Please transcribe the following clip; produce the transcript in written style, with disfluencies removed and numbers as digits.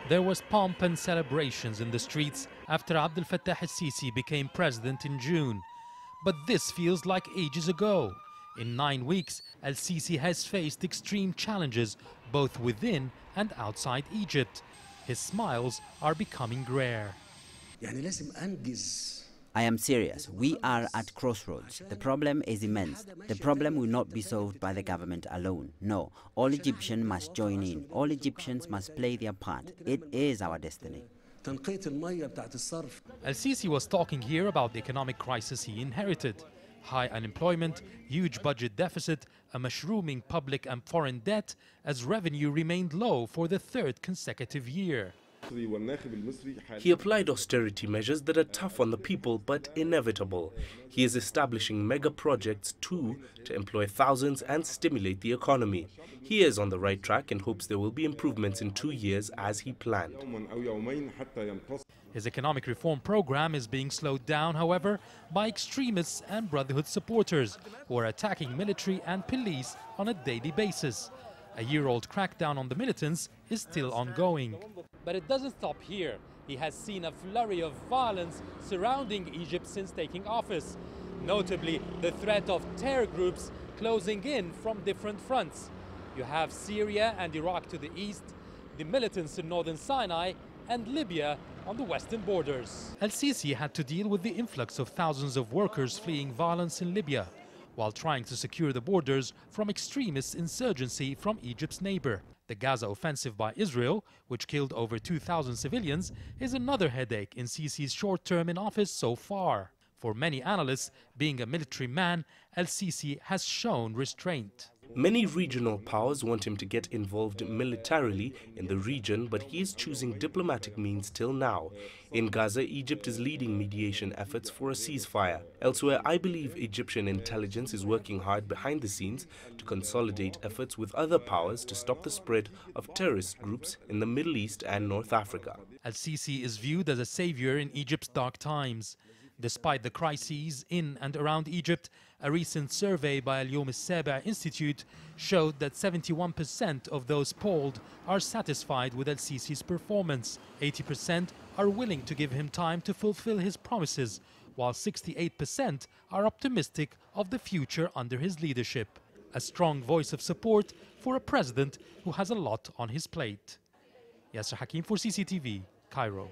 There was pomp and celebrations in the streets after Abdel Fatah Sisi became president in June. But this feels like ages ago. In 9 weeks, Sisi has faced extreme challenges both within and outside Egypt. His smiles are becoming rare. I am serious. We are at crossroads. The problem is immense. The problem will not be solved by the government alone. No, all Egyptians must join in. All Egyptians must play their part. It is our destiny. Sisi was talking here about the economic crisis he inherited. High unemployment, huge budget deficit, a mushrooming public and foreign debt as revenue remained low for the third consecutive year. He applied austerity measures that are tough on the people but inevitable. He is establishing mega projects too to employ thousands and stimulate the economy. He is on the right track and hopes there will be improvements in 2 years as he planned. His economic reform program is being slowed down, however, by extremists and Brotherhood supporters who are attacking military and police on a daily basis. A year-old crackdown on the militants is still ongoing. But it doesn't stop here. He has seen a flurry of violence surrounding Egypt since taking office. Notably, the threat of terror groups closing in from different fronts. You have Syria and Iraq to the east, the militants in northern Sinai, and Libya on the western borders. Sisi had to deal with the influx of thousands of workers fleeing violence in Libya, while trying to secure the borders from extremist insurgency from Egypt's neighbor. The Gaza offensive by Israel, which killed over 2,000 civilians, is another headache in Sisi's short term in office so far. For many analysts, being a military man, Sisi has shown restraint. Many regional powers want him to get involved militarily in the region, but he is choosing diplomatic means till now. In Gaza, Egypt is leading mediation efforts for a ceasefire. Elsewhere, I believe Egyptian intelligence is working hard behind the scenes to consolidate efforts with other powers to stop the spread of terrorist groups in the Middle East and North Africa. Sisi is viewed as a savior in Egypt's dark times. Despite the crises in and around Egypt, a recent survey by Al-Yom Al-Saba Institute showed that 71% of those polled are satisfied with Sisi's performance. 80% are willing to give him time to fulfill his promises, while 68% are optimistic of the future under his leadership. A strong voice of support for a president who has a lot on his plate. Yasser Hakim for CCTV, Cairo.